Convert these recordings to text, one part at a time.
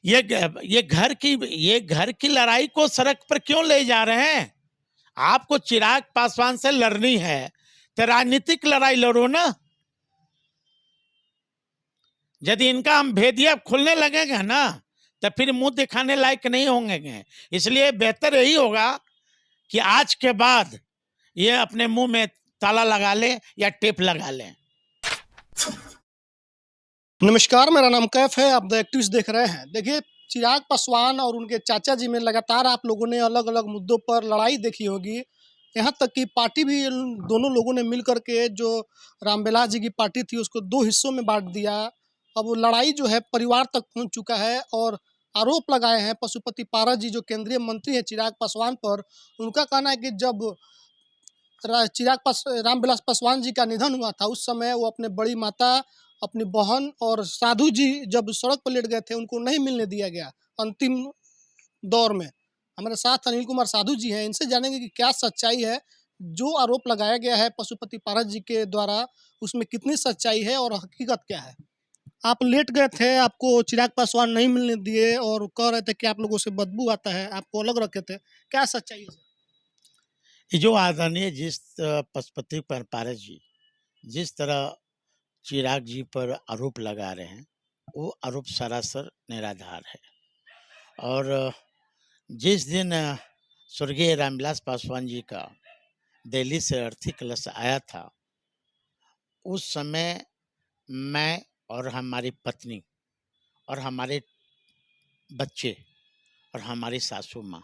ये घर की लड़ाई को सड़क पर क्यों ले जा रहे हैं? आपको चिराग पासवान से लड़नी है तो राजनीतिक लड़ाई लड़ो ना। यदि इनका हम भेदिया खुलने लगेगा ना तो फिर मुंह दिखाने लायक नहीं होंगे। इसलिए बेहतर यही होगा कि आज के बाद ये अपने मुंह में ताला लगा ले या टेप लगा लें। नमस्कार, मेरा नाम कैफ है। आप द एक्टिविस्ट देख रहे हैं। देखिए, चिराग पासवान और उनके चाचा जी में लगातार आप लोगों ने अलग अलग मुद्दों पर लड़ाई देखी होगी। यहाँ तक कि पार्टी भी इन दोनों लोगों ने मिल करके जो रामविलास जी की पार्टी थी उसको दो हिस्सों में बांट दिया। अब वो लड़ाई जो है परिवार तक पहुँच चुका है और आरोप लगाए हैं पशुपति पारस जी जो केंद्रीय मंत्री हैं चिराग पासवान पर। उनका कहना है कि जब रामविलास पासवान जी का निधन हुआ था उस समय वो अपने बड़ी माता, अपनी बहन और साधु जी जब सड़क पर लेट गए थे उनको नहीं मिलने दिया गया अंतिम दौर में। हमारे साथ अनिल कुमार साधु जी हैं, इनसे जानेंगे कि क्या सच्चाई है, जो आरोप लगाया गया है पशुपति पारस जी के द्वारा उसमें कितनी सच्चाई है और हकीकत क्या है। आप लेट गए थे, आपको चिराग पासवान नहीं मिलने दिए और कह रहे थे कि आप लोगों से बदबू आता है, आपको अलग रखे थे, क्या सच्चाई है? ये जो आदरणीय पशुपति पारस जी जिस तरह चिराग जी पर आरोप लगा रहे हैं वो आरोप सरासर निराधार है। और जिस दिन स्वर्गीय रामविलास पासवान जी का दिल्ली से अर्थी कलश आया था उस समय मैं और हमारी पत्नी और हमारे बच्चे और हमारी सासू माँ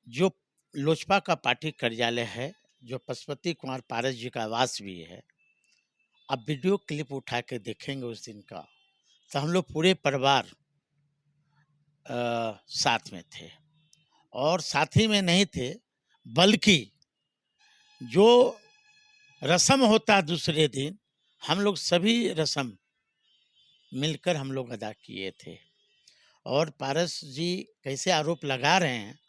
जो लोजपा का पार्टी कार्यालय है जो पशुपति कुमार पारस जी का आवास भी है, अब वीडियो क्लिप उठा के देखेंगे उस दिन का तो हम लोग पूरे परिवार साथ में थे। और साथ ही में नहीं थे बल्कि जो रस्म होता दूसरे दिन हम लोग सभी रस्म मिलकर हम लोग अदा किए थे। और पारस जी कैसे आरोप लगा रहे हैं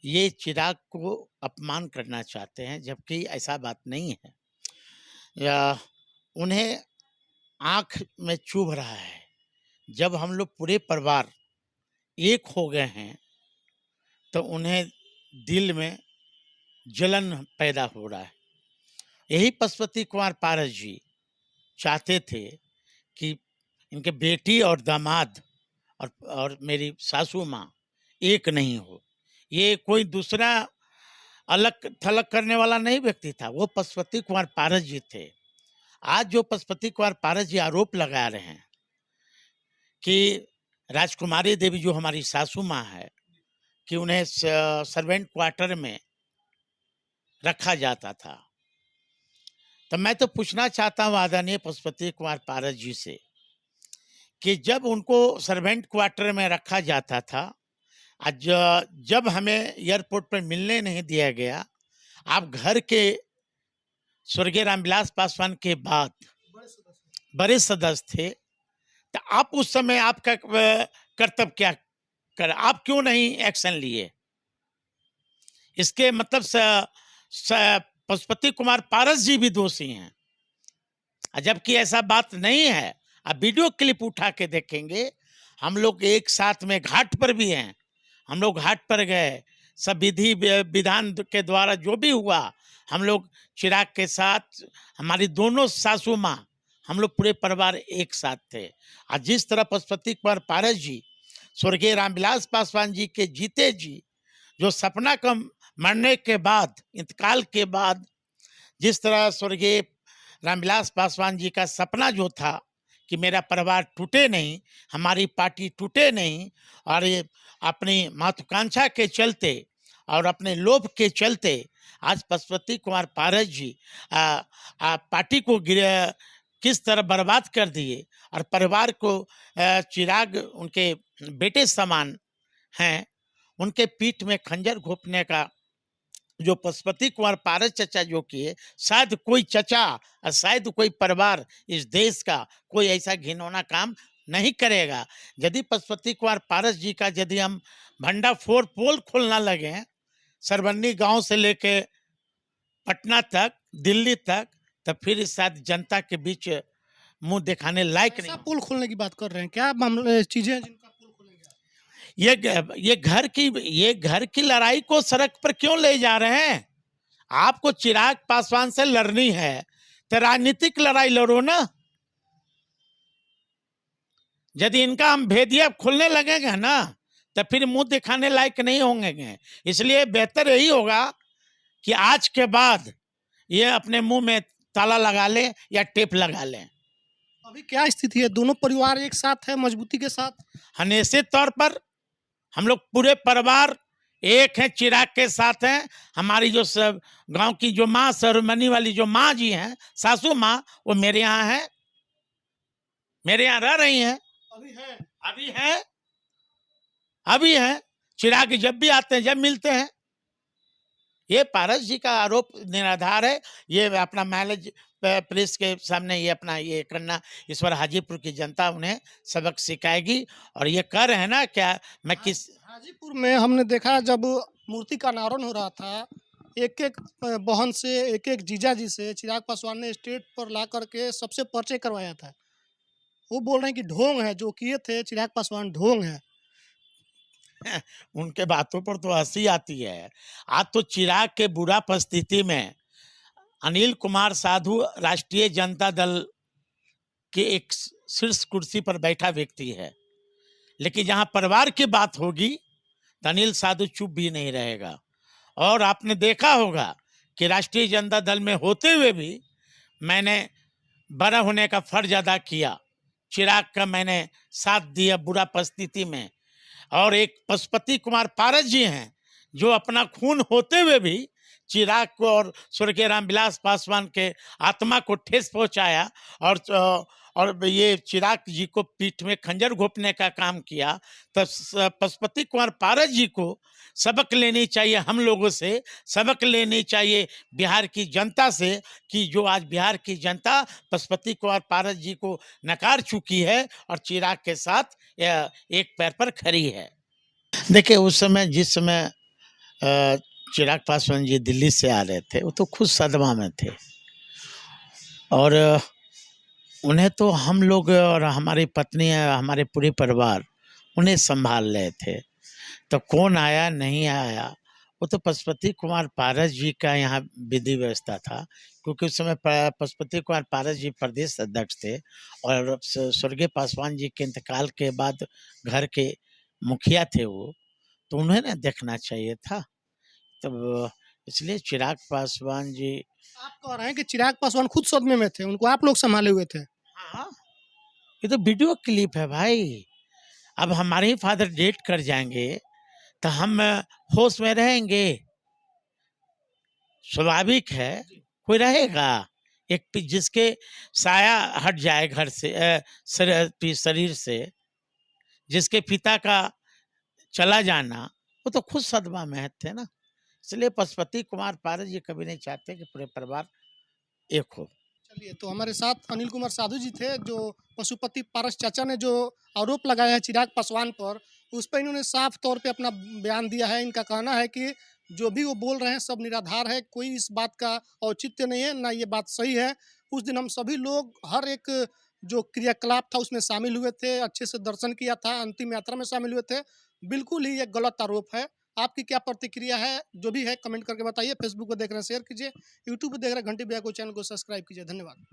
ये चिराग को अपमान करना चाहते हैं, जबकि ऐसा बात नहीं है। या उन्हें आँख में चुभ रहा है। जब हम लोग पूरे परिवार एक हो गए हैं तो उन्हें दिल में जलन पैदा हो रहा है। यही पशुपति कुमार पारस जी चाहते थे कि इनके बेटी और दामाद और मेरी सासू माँ एक नहीं हो। ये कोई दूसरा अलग थलग करने वाला नहीं व्यक्ति था, वो पशुपति कुमार पारस जी थे। आज जो पशुपति कुमार पारस जी आरोप लगा रहे हैं कि राजकुमारी देवी जो हमारी सासू माँ है कि उन्हें सर्वेंट क्वार्टर में रखा जाता था, तो मैं तो पूछना चाहता हूँ आदरणीय पशुपति कुमार पारस जी से कि जब उनको सर्वेंट क्वार्टर में रखा जाता था, आज जब हमें एयरपोर्ट पर मिलने नहीं दिया गया, आप घर के स्वर्गीय रामविलास पासवान के बाद बड़े सदस्य थे, तो आप उस समय आपका कर्तव्य क्या कर, आप क्यों नहीं एक्शन लिए? इसके मतलब पशुपति कुमार पारस जी भी दोषी हैं, जबकि ऐसा बात नहीं है। अब वीडियो क्लिप उठा के देखेंगे। हम लोग एक साथ में घाट पर भी हैं, हम लोग घाट पर गए, सब विधि विधान के द्वारा जो भी हुआ हम लोग चिराग के साथ, हमारी दोनों सासू माँ, हम लोग पूरे परिवार एक साथ थे। आज जिस तरह पशुपति कुमार पारस जी स्वर्गीय रामविलास पासवान जी के जीते जी जो सपना का मरने के बाद, इंतकाल के बाद, जिस तरह स्वर्गीय रामविलास पासवान जी का सपना जो था कि मेरा परिवार टूटे नहीं, हमारी पार्टी टूटे नहीं, और ये अपनी महत्वाकांक्षा के चलते और अपने लोभ के चलते आज पशुपति कुमार पारस जी पार्टी को किस तरह बर्बाद कर दिए और परिवार को चिराग उनके बेटे समान हैं, उनके पीठ में खंजर घोंपने का जो पशुपति कुमार पारस चचा जो किए, शायद कोई चचा और शायद कोई परिवार इस देश का कोई ऐसा घिनौना काम नहीं करेगा। यदि पशुपति कुमार पारस जी का यदि हम भंडाफोर पोल खोलना लगे सरबन्नी गांव से लेके पटना तक, दिल्ली तक, तो फिर शायद जनता के बीच मुंह दिखाने लायक ऐसा नहीं। पोल खोलने की बात कर रहे हैं, क्या मामले चीजें हैं जिनका पोल खोलेंगे आप? ये घर की लड़ाई को सड़क पर क्यों ले जा रहे हैं? आपको चिराग पासवान से लड़नी है तो राजनीतिक लड़ाई लड़ो ना। यदि इनका हम भेदिया खोलने लगेंगे ना तो फिर मुंह दिखाने लायक नहीं होंगे। इसलिए बेहतर यही होगा कि आज के बाद ये अपने मुंह में ताला लगा ले या टेप लगा लें। अभी क्या स्थिति है, दोनों परिवार एक साथ है मजबूती के साथ? निश्चित तौर पर हम लोग पूरे परिवार एक हैं, चिराग के साथ हैं। हमारी जो सब गांव की जो माँ सरमनी वाली जो माँ जी हैं, सासू माँ, वो मेरे यहाँ हैं, मेरे यहाँ रह रही हैं। अभी है? अभी हैं, अभी हैं। चिराग जब भी आते हैं, जब मिलते हैं। ये पारस जी का आरोप निराधार है। ये अपना मैनेज प्रेस के सामने ये अपना ये करना, इस पर हाजीपुर की जनता उन्हें सबक सिखाएगी। और ये कर रहे हैं ना, क्या मैं किस हाजीपुर में हमने देखा जब मूर्ति का अनावरण हो रहा था, एक एक बहन से, एक एक जीजा जी से चिराग पासवान ने स्टेज पर ला करके सबसे पर्चे करवाया था। वो बोल रहे हैं कि ढोंग है, जो किए थे चिराग पासवान ढोंग है। उनके बातों पर तो हंसी आती है। आज तो चिराग के बुरा परिस्थिति में अनिल कुमार साधु राष्ट्रीय जनता दल के एक शीर्ष कुर्सी पर बैठा व्यक्ति है, लेकिन जहां परिवार की बात होगी तो अनिल साधु चुप भी नहीं रहेगा। और आपने देखा होगा कि राष्ट्रीय जनता दल में होते हुए भी मैंने बड़ा होने का फर्ज अदा किया। चिराग का मैंने साथ दिया बुरा परिस्थिति में। और एक पशुपति कुमार पारस जी हैं जो अपना खून होते हुए भी चिराग को और स्वर्गीय रामविलास पासवान के आत्मा को ठेस पहुंचाया। और ये चिराग जी को पीठ में खंजर घोंपने का काम किया। तो पशुपति कुमार पारस जी को सबक लेनी चाहिए, हम लोगों से सबक लेनी चाहिए, बिहार की जनता से, कि जो आज बिहार की जनता पशुपति कुमार पारस जी को नकार चुकी है और चिराग के साथ एक पैर पर खड़ी है। देखिए, उस समय जिस समय चिराग पासवान जी दिल्ली से आ रहे थे, वो तो खुद सदमा में थे। और उन्हें तो हम लोग और हमारी पत्नी, हमारे पूरे परिवार उन्हें संभाल रहे थे। तो कौन आया नहीं आया, वो तो पशुपति कुमार पारस जी का यहाँ विधि व्यवस्था था, क्योंकि उस समय पशुपति कुमार पारस जी प्रदेश अध्यक्ष थे और स्वर्गीय पासवान जी के इंतकाल के बाद घर के मुखिया थे वो, तो उन्हें ना देखना चाहिए था। तब इसलिए चिराग पासवान जी। आप कह रहे हैं कि चिराग पासवान खुद सदमे में थे, उनको आप लोग संभाले हुए थे? हाँ, ये तो वीडियो क्लिप है भाई। अब हमारे ही फादर डेट कर जाएंगे तो हम होश में रहेंगे? स्वाभाविक है, कोई रहेगा? एक जिसके साया हट जाए घर से, शरीर से, जिसके पिता का चला जाना, वो तो खुद सदमा में थे ना। इसलिए पशुपति कुमार पारस जी कभी नहीं चाहते कि पूरे परिवार एक हो। चलिए, तो हमारे साथ अनिल कुमार साधु जी थे, जो पशुपति पारस चाचा ने जो आरोप लगाया है चिराग पासवान पर, उस पर इन्होंने साफ तौर पे अपना बयान दिया है। इनका कहना है कि जो भी वो बोल रहे हैं सब निराधार है, कोई इस बात का औचित्य नहीं है, ना ये बात सही है। उस दिन हम सभी लोग हर एक जो क्रियाकलाप था उसमें शामिल हुए थे, अच्छे से दर्शन किया था, अंतिम यात्रा में शामिल हुए थे। बिल्कुल ही ये गलत आरोप है। आपकी क्या प्रतिक्रिया है, जो भी है कमेंट करके बताइए। फेसबुक पर देख रहे हैं शेयर कीजिए, यूट्यूब पर देख रहे हैं घंटी बजा को चैनल को सब्सक्राइब कीजिए। धन्यवाद।